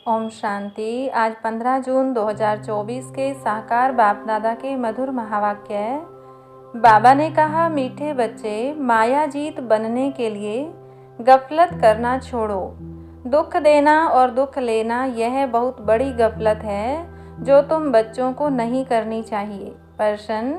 ओम शांति। आज 15 जून 2024 के साकार बाप दादा के मधुर महावाक्य है। बाबा ने कहा, मीठे बच्चे, माया जीत बनने के लिए गफलत करना छोड़ो। दुख देना और दुख लेना यह बहुत बड़ी गफलत है जो तुम बच्चों को नहीं करनी चाहिए। प्रश्न,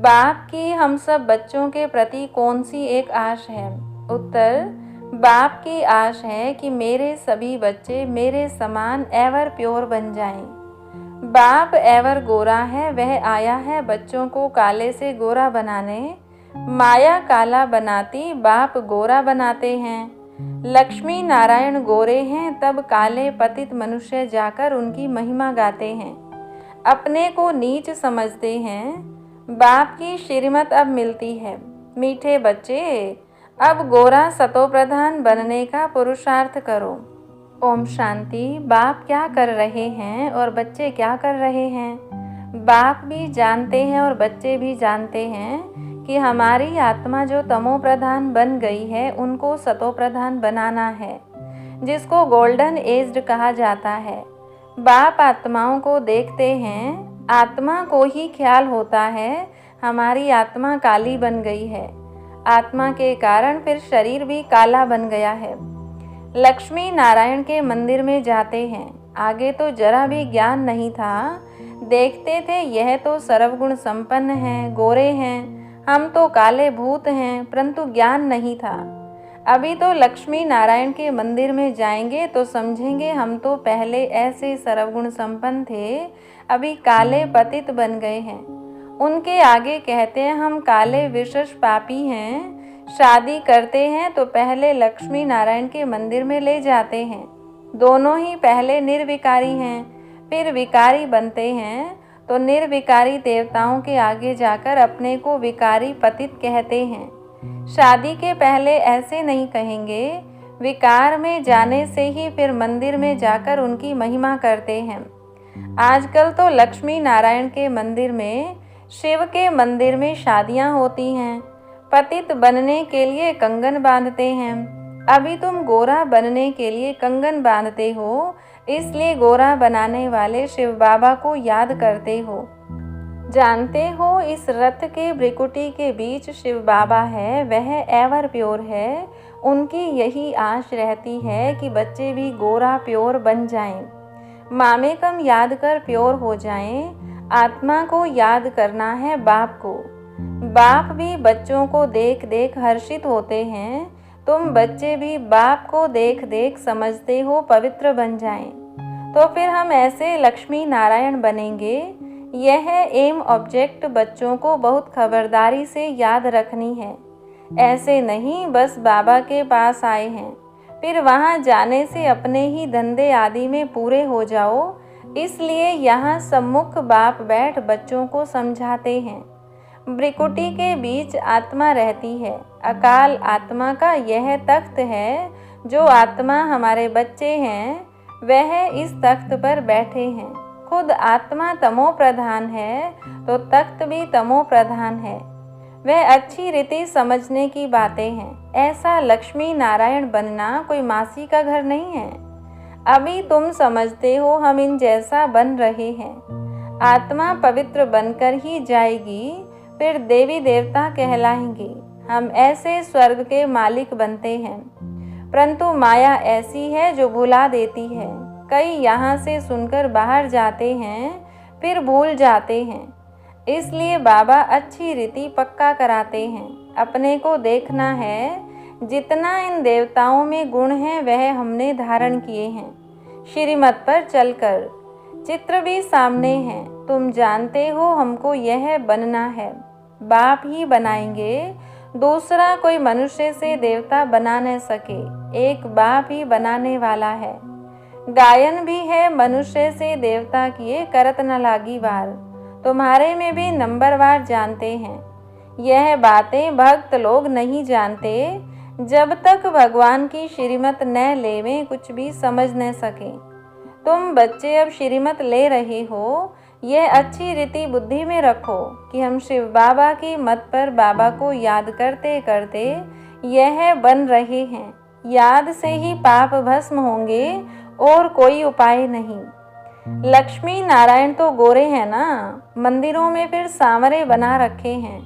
बाप की हम सब बच्चों के प्रति कौन सी एक आश है? उत्तर, बाप की आश है कि मेरे सभी बच्चे मेरे समान एवर प्योर बन जाएं। बाप एवर गोरा है, वह आया है बच्चों को काले से गोरा बनाने। माया काला बनाती, बाप गोरा बनाते हैं। लक्ष्मी नारायण गोरे हैं, तब काले पतित मनुष्य जाकर उनकी महिमा गाते हैं। अपने को नीच समझते हैं। बाप की श्रीमत अब मिलती है। मीठे बच्चे, अब गोरा सतो प्रधान बनने का पुरुषार्थ करो। ओम शांति। बाप क्या कर रहे हैं और बच्चे क्या कर रहे हैं? बाप भी जानते हैं और बच्चे भी जानते हैं कि हमारी आत्मा जो तमो प्रधान बन गई है उनको सतो प्रधान बनाना है, जिसको गोल्डन एज्ड कहा जाता है। बाप आत्माओं को देखते हैं, आत्मा को ही ख्याल होता है हमारी आत्मा काली बन गई है। आत्मा के कारण फिर शरीर भी काला बन गया है। लक्ष्मी नारायण के मंदिर में जाते हैं। आगे तो जरा भी ज्ञान नहीं था। देखते थे यह तो सर्वगुण संपन्न हैं, गोरे हैं, हम तो काले भूत हैं, परंतु ज्ञान नहीं था। अभी तो लक्ष्मी नारायण के मंदिर में जाएंगे तो समझेंगे हम तो पहले ऐसे सर्वगुण संपन्न थे, अभी काले पतित बन गए हैं। उनके आगे कहते हैं हम काले विशेष पापी हैं। शादी करते हैं तो पहले लक्ष्मी नारायण के मंदिर में ले जाते हैं। दोनों ही पहले निर्विकारी हैं, फिर विकारी बनते हैं तो निर्विकारी देवताओं के आगे जाकर अपने को विकारी पतित कहते हैं। शादी के पहले ऐसे नहीं कहेंगे। विकार में जाने से ही फिर मंदिर में जाकर उनकी महिमा करते हैं। आजकल तो लक्ष्मी नारायण के मंदिर में, शिव के मंदिर में शादियां होती हैं। पतित बनने के लिए कंगन बांधते हैं। अभी तुम गोरा बनने के लिए कंगन बांधते हो, इसलिए गोरा बनाने वाले शिव बाबा को याद करते हो। जानते हो इस रथ के भ्रिकुटी के बीच शिव बाबा है, वह एवर प्योर है। उनकी यही आश रहती है कि बच्चे भी गोरा प्योर बन जाएं, मामेकम याद कर प्योर हो जाएं। आत्मा को याद करना है बाप को। बाप भी बच्चों को देख देख हर्षित होते हैं। तुम बच्चे भी बाप को देख देख समझते हो पवित्र बन जाएं, तो फिर हम ऐसे लक्ष्मी नारायण बनेंगे। यह एम ऑब्जेक्ट बच्चों को बहुत खबरदारी से याद रखनी है। ऐसे नहीं बस बाबा के पास आए हैं, फिर वहां जाने से अपने ही धंधे आदि में पूरे हो जाओ। इसलिए यहाँ सम्मुख बाप बैठ बच्चों को समझाते हैं। भ्रिकुटी के बीच आत्मा रहती है। अकाल आत्मा का यह तख्त है। जो आत्मा हमारे बच्चे हैं वह इस तख्त पर बैठे हैं। खुद आत्मा तमो प्रधान है तो तख्त भी तमो प्रधान है। वह अच्छी रीति समझने की बातें हैं। ऐसा लक्ष्मी नारायण बनना कोई मासी का घर नहीं है। अभी तुम समझते हो हम इन जैसा बन रहे हैं। आत्मा पवित्र बनकर ही जाएगी, फिर देवी देवता कहलाएंगे। हम ऐसे स्वर्ग के मालिक बनते हैं, परंतु माया ऐसी है जो भुला देती है। कई यहाँ से सुनकर बाहर जाते हैं, फिर भूल जाते हैं। इसलिए बाबा अच्छी रीति पक्का कराते हैं। अपने को देखना है, जितना इन देवताओं में गुण है वह हमने धारण किए हैं। श्रीमत पर चलकर चित्र भी सामने है। तुम जानते हो हमको यह बनना है। बाप ही बनाएंगे, दूसरा कोई मनुष्य से देवता बना न सके। एक बाप ही बनाने वाला है। गायन भी है, मनुष्य से देवता किए करत न लागी वार। तुम्हारे में भी नंबरवार जानते हैं। यह बातें भक्त लोग नहीं जानते। जब तक भगवान की श्रीमत न लेवें कुछ भी समझ न सके। तुम बच्चे अब श्रीमत ले रहे हो, यह अच्छी रीति बुद्धि में रखो कि हम शिव बाबा की मत पर बाबा को याद करते करते यह बन रहे हैं। याद से ही पाप भस्म होंगे, और कोई उपाय नहीं। लक्ष्मी नारायण तो गोरे हैं ना, मंदिरों में फिर सांवरे बना रखे हैं।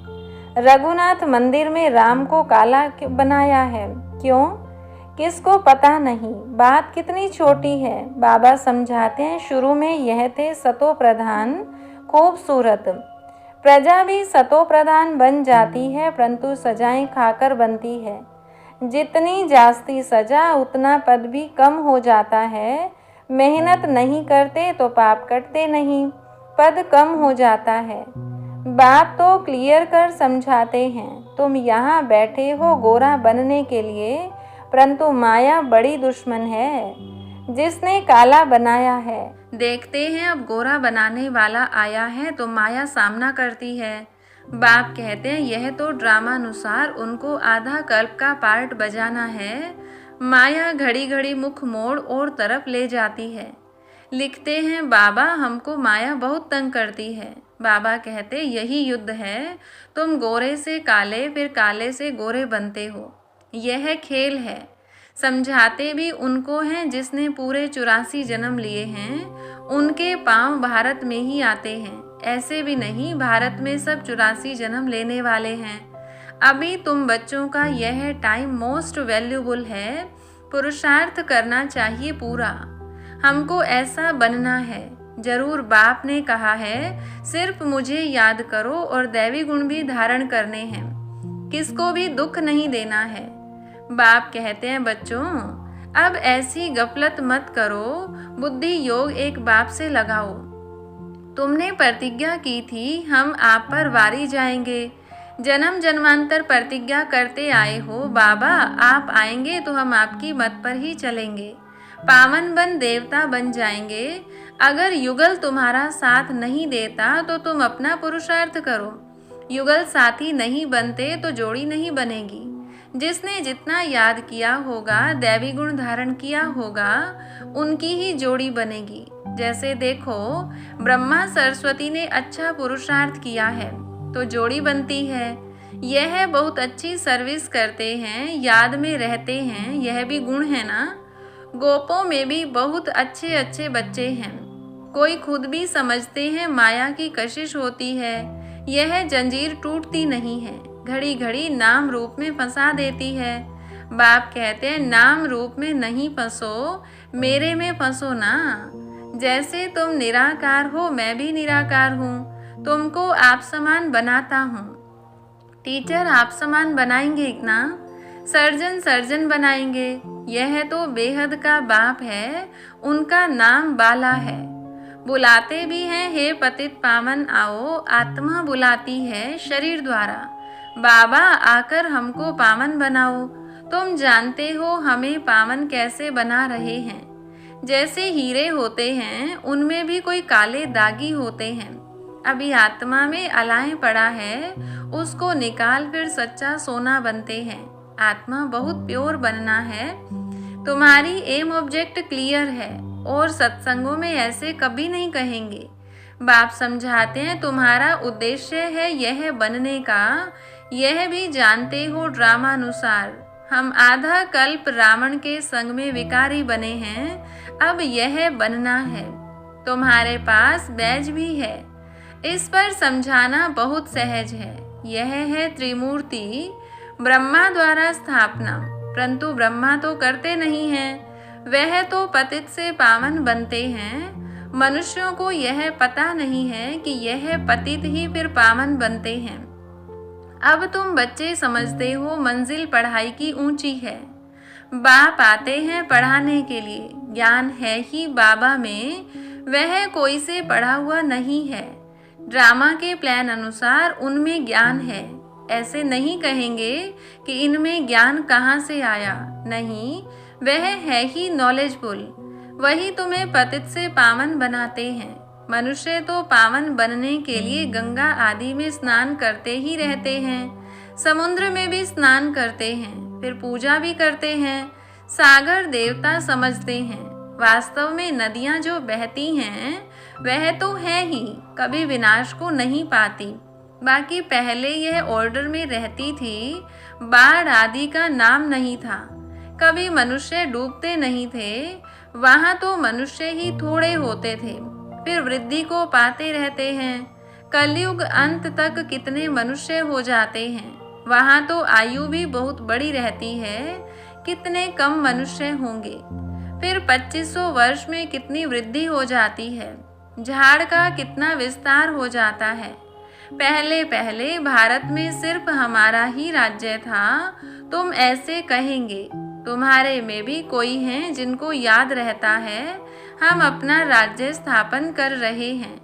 रघुनाथ मंदिर में राम को काला क्यों बनाया है? क्यों? किसको पता नहीं। बात कितनी छोटी है। बाबा समझाते हैं, शुरू में यह थे सतो प्रधान, खूबसूरत। प्रजा भी सतो प्रधान बन जाती है, परंतु सजाएं खाकर बनती है। जितनी जास्ती सजा उतना पद भी कम हो जाता है। मेहनत नहीं करते तो पाप कटते नहीं, पद कम हो जाता है। बात तो क्लियर कर समझाते हैं। तुम यहाँ बैठे हो गोरा बनने के लिए, परंतु माया बड़ी दुश्मन है, जिसने काला बनाया है। देखते हैं अब गोरा बनाने वाला आया है तो माया सामना करती है। बाप कहते हैं यह तो ड्रामानुसार उनको आधा कल्प का पार्ट बजाना है। माया घड़ी घड़ी मुख मोड़ और तरफ ले जाती है। लिखते हैं, बाबा हमको माया बहुत तंग करती है। बाबा कहते यही युद्ध है। तुम गोरे से काले, फिर काले से गोरे बनते हो। यह खेल है। समझाते भी उनको हैं जिसने पूरे 84 जन्म लिए हैं। उनके पांव भारत में ही आते हैं। ऐसे भी नहीं, भारत में सब 84 जन्म लेने वाले हैं। अभी तुम बच्चों का यह टाइम मोस्ट वैल्यूबल है। पुरुषार्थ करना चाहिए पूरा। हमको ऐसा बनना है। जरूर बाप ने कहा है, सिर्फ मुझे याद करो और दैवी गुण भी धारण करने हैं। किसको भी दुख नहीं देना है। बाप कहते हैं, बच्चों अब ऐसी गफलत मत करो। बुद्धि योग एक बाप से लगाओ। तुमने प्रतिज्ञा की थी हम आप पर वारी जाएंगे। जन्म जन्मांतर प्रतिज्ञा करते आए हो। बाबा आप आएंगे तो हम आपकी मत पर ही चलेंगे। पावन बन देवता बन जाएंगे। अगर युगल तुम्हारा साथ नहीं देता तो तुम अपना पुरुषार्थ करो। युगल साथी नहीं बनते तो जोड़ी नहीं बनेगी। जिसने जितना याद किया होगा, दैवी गुण धारण किया होगा, उनकी ही जोड़ी बनेगी। जैसे देखो, ब्रह्मा सरस्वती ने अच्छा पुरुषार्थ किया है तो जोड़ी बनती है। यह बहुत अच्छी सर्विस करते हैं, याद में रहते हैं, यह भी गुण है ना। गोपों में भी बहुत अच्छे अच्छे बच्चे हैं। कोई खुद भी समझते हैं माया की कशिश होती है। यह जंजीर टूटती नहीं है, घड़ी घड़ी नाम रूप में फंसा देती है। बाप कहते हैं, नाम रूप में नहीं फंसो, मेरे में फंसो ना। जैसे तुम निराकार हो, मैं भी निराकार हूँ। तुमको आप समान बनाता हूँ। टीचर आप समान बनाएंगे ना, सर्जन सर्जन बनाएंगे। यह तो बेहद का बाप है, उनका नाम बाला है। बुलाते भी हैं, हे पतित पावन आओ। आत्मा बुलाती है शरीर द्वारा, बाबा आकर हमको पावन बनाओ। तुम जानते हो हमें पावन कैसे बना रहे हैं। जैसे हीरे होते हैं, उनमें भी कोई काले दागी होते हैं। अभी आत्मा में अलाय पड़ा है, उसको निकाल फिर सच्चा सोना बनते हैं। आत्मा बहुत प्योर बनना है। तुम्हारी एम ऑब्जेक्ट क्लियर है और सत्संगों में ऐसे कभी नहीं कहेंगे। बाप समझाते हैं, तुम्हारा उद्देश्य है यह बनने का। यह भी जानते हो ड्रामानुसार हम आधा कल्प रावण के संग में विकारी बने हैं। अब यह बनना है। तुम्हारे पास बैज भी है। इस पर समझाना बहुत सहज है। यह है त्रिमूर्ति, ब्रह्मा द्वारा स्थापना, परंतु ब्रह्मा तो करते नहीं हैं। वह तो पतित से पावन बनते हैं। मनुष्यों को यह पता नहीं है कि यह पतित ही फिर पावन बनते हैं। अब तुम बच्चे समझते हो मंजिल पढ़ाई की ऊंची है। बाप आते हैं पढ़ाने के लिए। ज्ञान है ही बाबा में, वह कोई से पढ़ा हुआ नहीं है। ड्रामा के प्लान अनुसार उनमें ज्ञान है। ऐसे नहीं कहेंगे कि इनमें ज्ञान कहाँ से आया। नहीं, वह है ही नॉलेजफुल। वही तुम्हें पतित से पावन बनाते हैं। मनुष्य तो पावन बनने के लिए गंगा आदि में स्नान करते ही रहते हैं। समुद्र में भी स्नान करते हैं, फिर पूजा भी करते हैं। सागर देवता समझते हैं। वास्तव में नदियां जो बहती हैं वह तो है ही, कभी विनाश को नहीं पाती। बाकी पहले यह ऑर्डर में रहती थी। बाढ़ आदि का नाम नहीं था। कभी मनुष्य डूबते नहीं थे। वहाँ तो मनुष्य ही थोड़े होते थे, फिर वृद्धि को पाते रहते हैं। कलयुग अंत तक कितने मनुष्य हो जाते हैं। वहाँ तो आयु भी बहुत बड़ी रहती है, कितने कम मनुष्य होंगे। फिर 2500 वर्ष में कितनी वृद्धि हो जाती है। झाड़ का कितना विस्तार हो जाता है। पहले पहले भारत में सिर्फ हमारा ही राज्य था। तुम ऐसे कहेंगे, तुम्हारे में भी कोई हैं जिनको याद रहता है हम अपना राज्य स्थापन कर रहे हैं।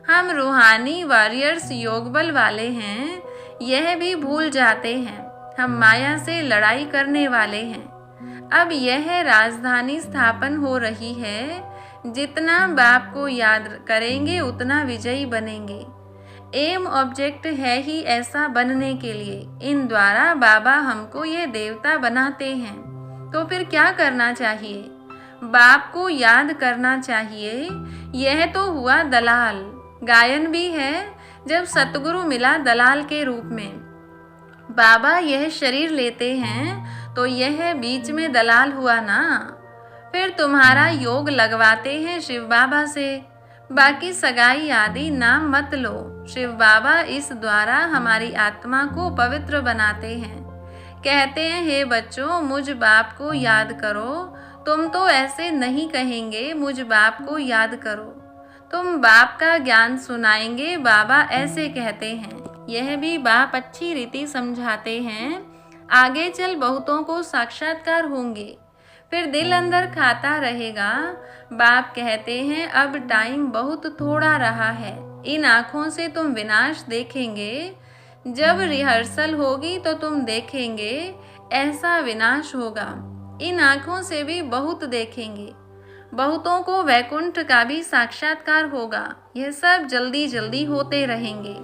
हम रूहानी वॉरियर्स योग बल वाले हैं, यह भी भूल जाते हैं हम माया से लड़ाई करने वाले हैं। अब यह राजधानी स्थापन हो रही है। जितना बाप को याद करेंगे उतना विजयी बनेंगे। एम ऑब्जेक्ट है ही ऐसा बनने के लिए। इन द्वारा बाबा हमको ये देवता बनाते हैं। तो फिर क्या करना चाहिए? बाप को याद करना चाहिए। यह तो हुआ दलाल। गायन भी है, जब सतगुरु मिला दलाल के रूप में। बाबा यह शरीर लेते हैं तो यह बीच में दलाल हुआ ना। फिर तुम्हारा योग लगवाते हैं शिव बाबा से। बाकी सगाई आदि नाम मत लो। शिव बाबा इस द्वारा हमारी आत्मा को पवित्र बनाते हैं। कहते हैं, हे बच्चों, मुझ बाप को याद करो। तुम तो ऐसे नहीं कहेंगे, मुझ बाप को याद करो। तुम बाप का ज्ञान सुनाएंगे, बाबा ऐसे कहते हैं। यह भी बाप अच्छी रीति समझाते हैं। आगे चल बहुतों को साक्षात्कार होंगे। फिर दिल अंदर खाता रहेगा। बाप कहते हैं, अब टाइम बहुत थोड़ा रहा है। इन आँखों से तुम विनाश देखेंगे। जब रिहर्सल होगी तो तुम देखेंगे ऐसा विनाश होगा। इन आँखों से भी बहुत देखेंगे। बहुतों को वैकुंठ का भी साक्षात्कार होगा। यह सब जल्दी जल्दी होते रहेंगे।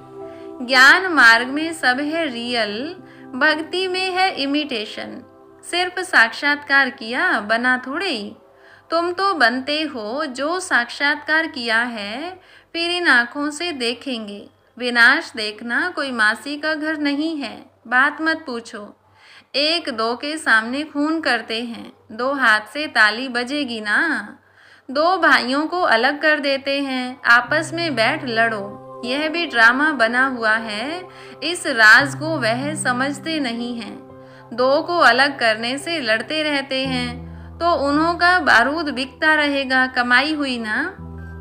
ज्ञान मार्ग में सब है रियल, भक्ति में है इमिटेशन। सिर्फ साक्षात्कार किया, बना थोड़े ही। तुम तो बनते हो जो साक्षात्कार किया है। फिर इन आँखों से देखेंगे। विनाश देखना कोई मासी का घर नहीं है। बात मत पूछो। एक दो के सामने खून करते हैं, दो हाथ से ताली बजेगी ना। दो भाइयों को अलग कर देते हैं, आपस में बैठ लड़ो। यह भी ड्रामा बना हुआ है। इस राज को वह समझते नहीं हैं। दो को अलग करने से लड़ते रहते हैं तो उन्हों का बारूद बिकता रहेगा, कमाई हुई ना।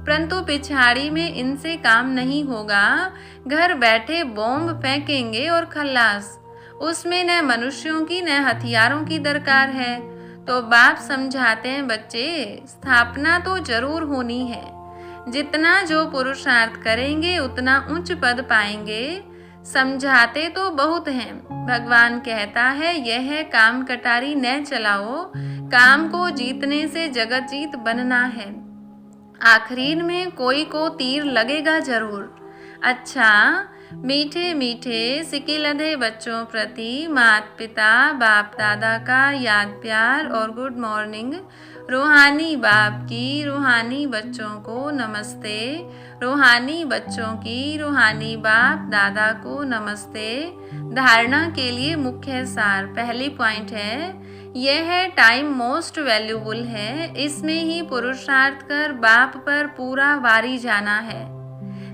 परंतु पिछाड़ी में इनसे काम नहीं होगा। घर बैठे बॉम्ब फेंकेंगे और खल्लास। उसमें न मनुष्यों की न हथियारों की दरकार है। तो बाप समझाते हैं, बच्चे, स्थापना तो जरूर होनी है। जितना जो पुरुषार्थ करेंगे उतना उच्च पद पाएंगे। समझाते तो बहुत हैं। भगवान कहता है, यह काम कटारी न चलाओ। काम को जीतने से जगत जीत बनना है। आखिरीन में कोई को तीर लगेगा जरूर। अच्छा, मीठे मीठे सिकिलधे बच्चों प्रति माता पिता बाप दादा का याद प्यार और गुड मॉर्निंग। रूहानी बाप की रूहानी बच्चों को नमस्ते। रूहानी बच्चों की रूहानी बाप दादा को नमस्ते। धारणा के लिए मुख्य सार। पहली पॉइंट है, यह है टाइम मोस्ट वैल्यूबल है। इसमें ही पुरुषार्थ कर बाप पर पूरा वारी जाना है।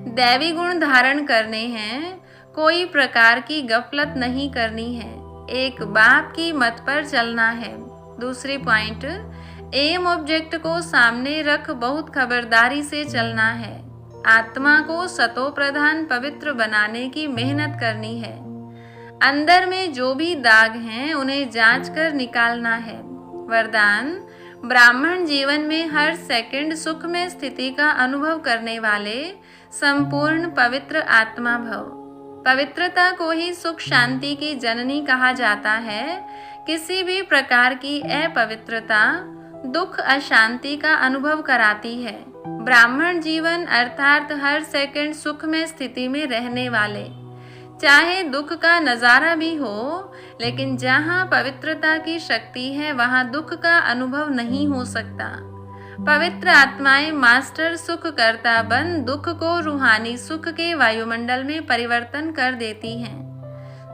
दैवी गुण धारण करने हैं। कोई प्रकार की गफलत नहीं करनी है। एक बाप की मत पर चलना है। दूसरी पॉइंट, एम ऑब्जेक्ट को सामने रख बहुत खबरदारी से चलना है। आत्मा को सतो प्रधान पवित्र बनाने की मेहनत करनी है। अंदर में जो भी दाग हैं उन्हें जांच कर निकालना है। वरदान, ब्राह्मण जीवन में हर सेकंड सुख में स्थिति का अनुभव करने वाले संपूर्ण पवित्र आत्मा भव। पवित्रता को ही सुख शांति की जननी कहा जाता है। किसी भी प्रकार की अपवित्रता दुख अशांति का अनुभव कराती है। ब्राह्मण जीवन अर्थात हर सेकंड सुख में स्थिति में रहने वाले। चाहे दुख का नजारा भी हो, लेकिन जहाँ पवित्रता की शक्ति है वहाँ दुख का अनुभव नहीं हो सकता। पवित्र आत्माएं मास्टर सुख करता बन दुख को रूहानी सुख के वायुमंडल में परिवर्तन कर देती हैं।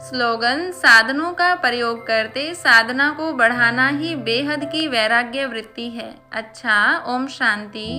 स्लोगन: साधनों का प्रयोग करते साधना को बढ़ाना ही बेहद की वैराग्य वृत्ति है। अच्छा, ओम शांति।